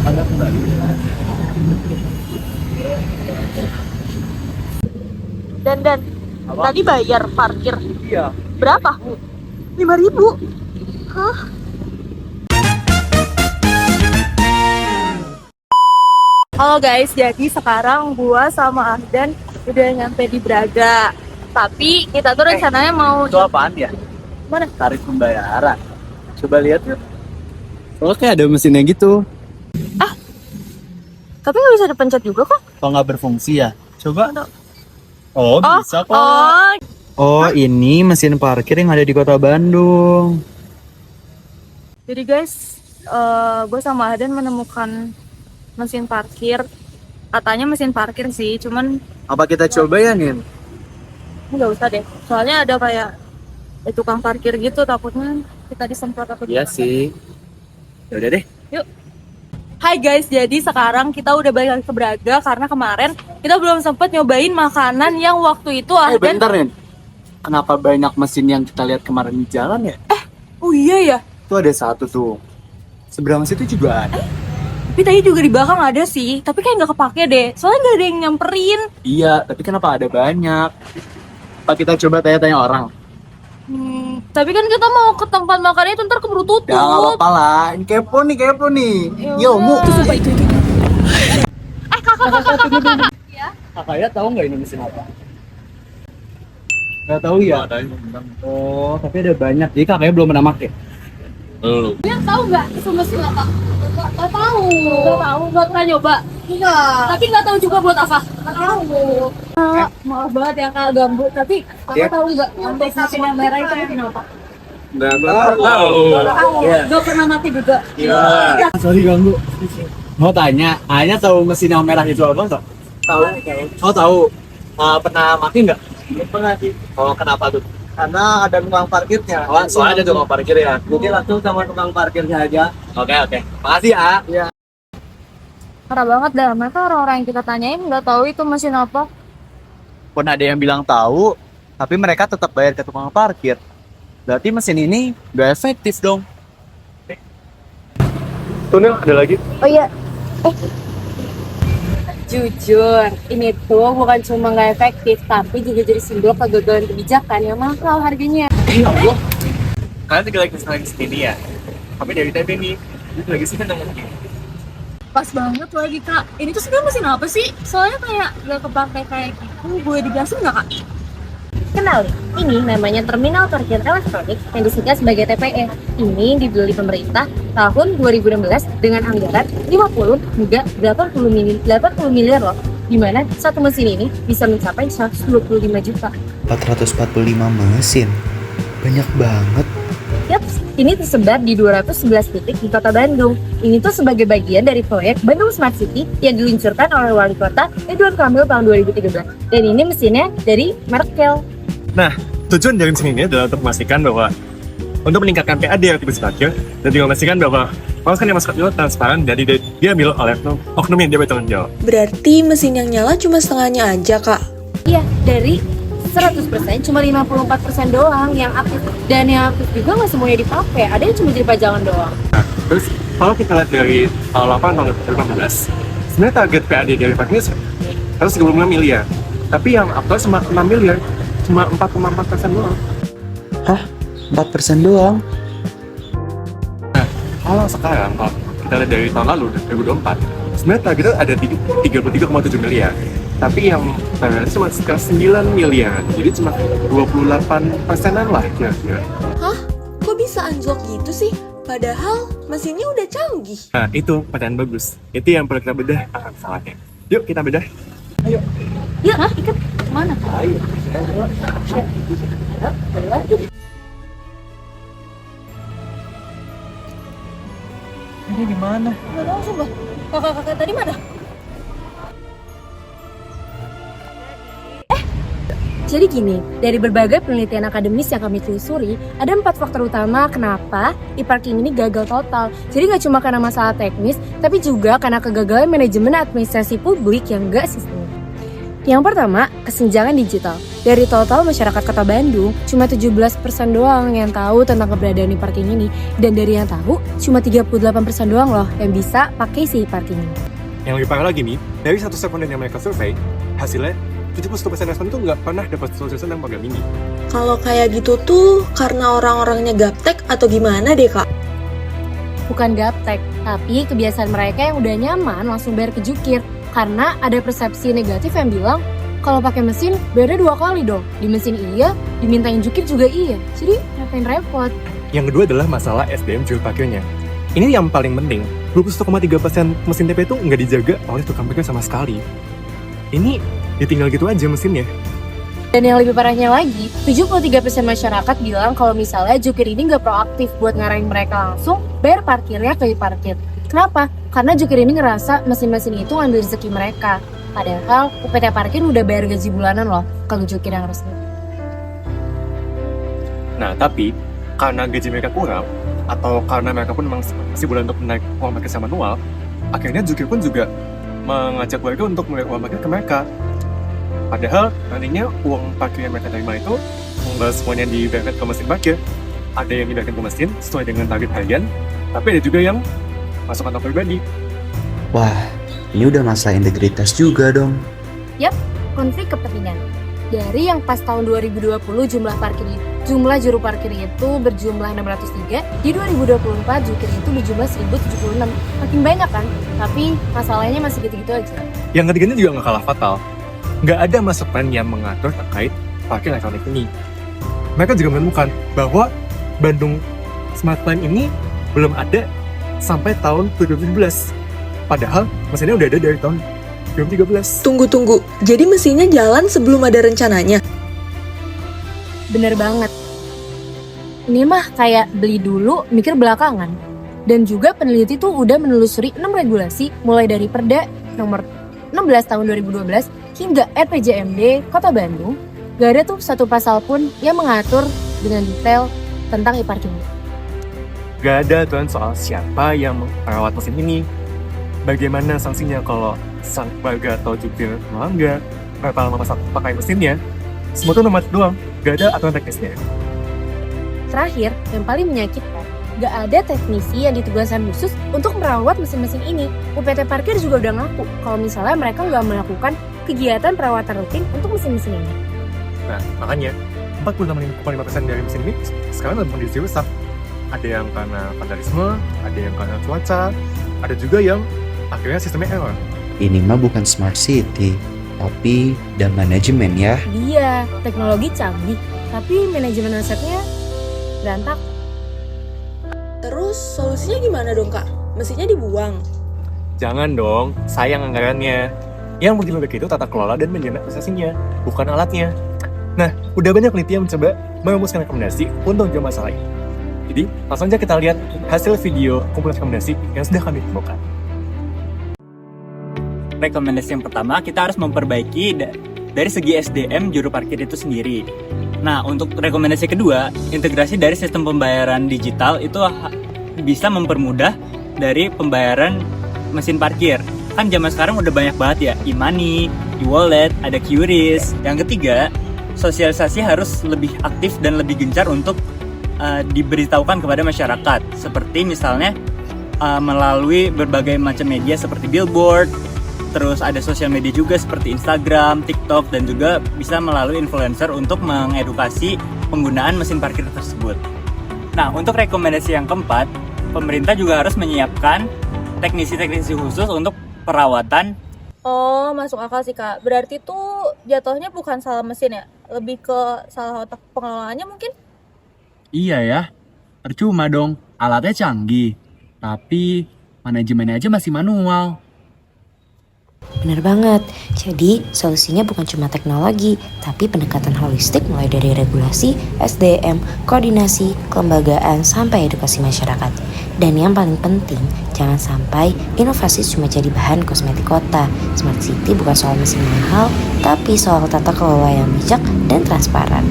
Ada kembali. Dan Apa? tadi bayar parkir Iya. berapa? 5.000. Hah? Halo guys, jadi sekarang gua sama Ahdan udah nyampe di Braga. Tapi kita tuh rencananya mau Itu apaan ya? mana? Tarif pembayaran. Coba lihat yuk. Soalnya kayak ada mesinnya gitu. Tapi nggak bisa dipencet juga kok. Kalau nggak berfungsi ya? Coba. Oh, bisa kok. Oh, Oh, ini mesin parkir yang ada di Kota Bandung. jadi guys, gue sama Ahdan menemukan mesin parkir. Katanya mesin parkir sih, cuman Apa kita coba ya, Nin? nggak usah deh. Soalnya ada kayak tukang parkir gitu, takutnya kita disemprot atau Iya gimana. sih. Ya udah deh. Yuk. Hai guys, jadi sekarang kita udah balik lagi ke Braga karena kemarin kita belum sempet nyobain makanan yang waktu itu Ahdan. Bentar, Nin. Kenapa banyak mesin yang kita lihat kemarin di jalan ya? Oh iya ya. Itu ada satu tuh. Seberang situ juga ada. Tapi tadi juga di belakang ada sih, tapi kayak nggak kepake deh. Soalnya nggak ada yang nyamperin. Iya, tapi kenapa ada banyak? Apa kita coba tanya-tanya orang? Tapi kan kita mau ke tempat makan itu ntar keburu tutup. Ya nggak apa-apa lah. Ini kepo nih. Ya Yo, udah. mu. Sumpah itu. Kakak. Ya. Kakaknya tahu nggak ini mesin apa? Nggak tahu ya. Oh, tapi ada banyak. Jadi kakaknya belum pernah pakai. Belum. Yang tahu nggak itu mesin apa? Nggak tahu. Nggak pernah nyoba. Enggak. Tapi nggak tahu juga buat apa. Nggak tahu. Maaf banget ya kak ganggu. Tapi kakak tahu nggak untuk mesin yang merah itu mesin apa? Nggak tahu. Iya. Nggak pernah mati juga. Iya. Sorry ganggu. Mau tanya, Anya tahu mesin yang merah itu apa nggak? Tahu. Oh tahu. Pernah mati nggak? Pernah sih. Oh kenapa tuh? Karena ada tukang parkirnya. Oh, soalnya ada tukang parkir ya. Jadi langsung sama tukang parkirnya aja. Oke. Makasih ya. Iya. Parah banget dah. Mereka orang-orang yang kita tanyain nggak tahu itu mesin apa. Pun ada yang bilang tahu, tapi mereka tetap bayar ke tukang parkir. Berarti mesin ini nggak efektif dong. Tuh nih, ada lagi. Oh iya. Jujur, ini tuh bukan cuma nggak efektif, tapi juga jadi simbol kegagalan kebijakan yang mahal harganya. Iya, Allah. Kalian tinggal lagi di sini ya. Tapi dari tadi nih, itu lagi sih kan mungkin. Pas banget lagi kak. Ini tuh sebenarnya mesin apa sih? Soalnya kayak nggak kepake kayak gitu. Boleh dijelasin nggak kak? Kenalin, ini namanya Terminal Parkir Elektronik yang disingkat sebagai TPE. Ini dibeli pemerintah tahun 2016 dengan anggaran 50 hingga 80 miliar loh. Di mana satu mesin ini bisa mencapai 125 juta. 445 mesin, banyak banget. Yaps, ini tersebar di 211 titik di Kota Bandung. Ini tuh sebagai bagian dari proyek Bandung Smart City yang diluncurkan oleh Wali Kota Ridwan Kamil tahun 2013. Dan ini mesinnya dari merek Kel. Nah, tujuan dari mesin ini adalah untuk memastikan bahwa untuk meningkatkan PAD aktivitas parkir dan juga memastikan bahwa pengawasan yang masuk itu transparan dan diambil oleh oknum yang dia bertanggung jawab. Berarti mesin yang nyala cuma setengahnya aja, Kak? Iya, dari 100% cuma 54% doang yang aktif. Dan yang aktif juga nggak semuanya dipakai, ada yang cuma jadi pajangan doang. Nah, terus kalau kita lihat dari laporan tahun 2015, sebenarnya target PAD dari parkir ini 135 miliar. Tapi yang aktual cuma 6 miliar, cuma 4,4% doang. Hah? 4% doang? Kalau sekarang, kalau kita lihat dari tahun lalu, 2024, sebenarnya targetnya ada 33,7 miliar. Tapi yang ternyata cuma sekitar 9 miliar, jadi cuma 28%-an lah kira-kira. Hah? Kok bisa anjlok gitu sih? Padahal mesinnya udah canggih. Nah, itu pertanyaan bagus. Itu yang perlu kita bedah akan salahnya. Yuk, kita bedah. Yuk, ikat mana? Ini di mana? Nggak tahu sumpah. Kakak-kakak tadi mana? Jadi gini, dari berbagai penelitian akademis yang kami telusuri, ada 4 faktor utama kenapa e-parking ini gagal total. Jadi nggak cuma karena masalah teknis, tapi juga karena kegagalan manajemen administrasi publik yang nggak sistem. Yang pertama, kesenjangan digital. Dari total masyarakat Kota Bandung, cuma 17% doang yang tahu tentang keberadaan e-parking ini. Dan dari yang tahu, cuma 38% doang loh yang bisa pakai si e-parking ini. Yang lebih parah lagi nih, dari 100 responden yang mereka survei, hasilnya 71% respon itu nggak pernah dapat solusi tentang program ini. Kalau kayak gitu tuh karena orang-orangnya gaptek atau gimana deh kak? Bukan gaptek, tapi kebiasaan mereka yang udah nyaman langsung bayar ke jukir. Karena ada persepsi negatif yang bilang, kalau pakai mesin, bayarnya 2 kali dong. Di mesin iya, dimintain jukir juga iya. Jadi ngapain repot? Yang kedua adalah masalah SDM juru parkirnya. Ini yang paling penting, 21,3% mesin TP itu nggak dijaga oleh tukang parkir sama sekali. Ini ditinggal gitu aja mesinnya. Dan yang lebih parahnya lagi, 73% masyarakat bilang kalau misalnya jukir ini nggak proaktif buat ngarahin mereka langsung bayar parkirnya ke parkir. Kenapa? Karena jukir ini ngerasa mesin-mesin itu ngambil rezeki mereka. Padahal UPT Parkir udah bayar gaji bulanan loh kalau jukir yang resmi. Nah, tapi karena gaji mereka kurang, atau karena mereka pun memang masih bulan untuk menaik uang parkir sama manual, akhirnya jukir pun juga mengajak warga untuk menaik uang parkir ke mereka. Padahal nantinya uang parkir yang mereka terima itu nggak semuanya dibayarkan ke mesin parkir. Ada yang dibayarkan ke mesin sesuai dengan target harian, tapi ada juga yang masuk kantong pribadi. Wah, ini udah masalah integritas juga dong. Yap, konflik kepentingan. Dari yang pas tahun 2020 jumlah juru parkir itu berjumlah 603, di 2024 jukir itu berjumlah 1076. Makin banyak kan? Tapi masalahnya masih gitu-gitu aja. Yang ketiganya juga nggak kalah fatal. Nggak ada masukan yang mengatur terkait parkir elektronik ini. Mereka juga menemukan bahwa Bandung Smart Lane ini belum ada sampai tahun 2017. Padahal mesinnya udah ada dari tahun 2013. Tunggu, jadi mesinnya jalan sebelum ada rencananya? Bener banget. Ini mah kayak beli dulu, mikir belakangan. Dan juga peneliti tuh udah menelusuri 6 regulasi mulai dari Perda nomor 16 tahun 2012 hingga RPJMD Kota Bandung. Gak ada tuh satu pasal pun yang mengatur dengan detail tentang e-parking. Gak ada aturan soal siapa yang merawat mesin ini, bagaimana sanksinya kalau sang warga atau jubir melanggar, berapa lama masa pakai mesinnya. Semua itu nomor doang, gak ada aturan teknisnya. Terakhir, yang paling menyakitkan, gak ada teknisi yang ditugaskan khusus untuk merawat mesin-mesin ini. UPT Parkir juga udah ngaku kalau misalnya mereka nggak melakukan kegiatan perawatan rutin untuk mesin-mesin ini. Nah, makanya 46,5% dari mesin ini sekarang dalam kondisi rusak. Ada yang karena vandalisme, ada yang karena cuaca, ada juga yang akhirnya sistemnya error. Ini mah bukan smart city, tapi dan manajemen ya. Dia teknologi canggih, tapi manajemen asetnya berantak. Terus solusinya gimana dong kak? Mesinnya dibuang? Jangan dong, sayang anggarannya. Yang mungkin lebih itu tata kelola dan manajemen investasinya, bukan alatnya. Nah, udah banyak peneliti yang mencoba merumuskan rekomendasi untuk menjawab masalah ini. Jadi, langsung aja kita lihat hasil video kumpulan rekomendasi yang sudah kami temukan. Rekomendasi yang pertama, kita harus memperbaiki dari segi SDM juru parkir itu sendiri. Nah, untuk rekomendasi kedua, integrasi dari sistem pembayaran digital itu bisa mempermudah dari pembayaran mesin parkir. Kan zaman sekarang udah banyak banget ya, e-money, e-wallet, ada QRIS. Yang ketiga, sosialisasi harus lebih aktif dan lebih gencar untuk diberitahukan kepada masyarakat. Seperti misalnya melalui berbagai macam media seperti billboard, terus ada sosial media juga seperti Instagram, TikTok, dan juga bisa melalui influencer untuk mengedukasi penggunaan mesin parkir tersebut. Nah, untuk rekomendasi yang keempat, pemerintah juga harus menyiapkan teknisi-teknisi khusus untuk perawatan. Oh, masuk akal sih kak. Berarti tuh jatuhnya bukan salah mesin ya? Lebih ke salah otak pengelolaannya mungkin? Iya ya, percuma dong, alatnya canggih, tapi manajemennya aja masih manual. Bener banget, jadi solusinya bukan cuma teknologi, tapi pendekatan holistik mulai dari regulasi, SDM, koordinasi, kelembagaan, sampai edukasi masyarakat. Dan yang paling penting, jangan sampai inovasi cuma jadi bahan kosmetik kota. Smart City bukan soal mesin mahal, tapi soal tata kelola yang bijak dan transparan.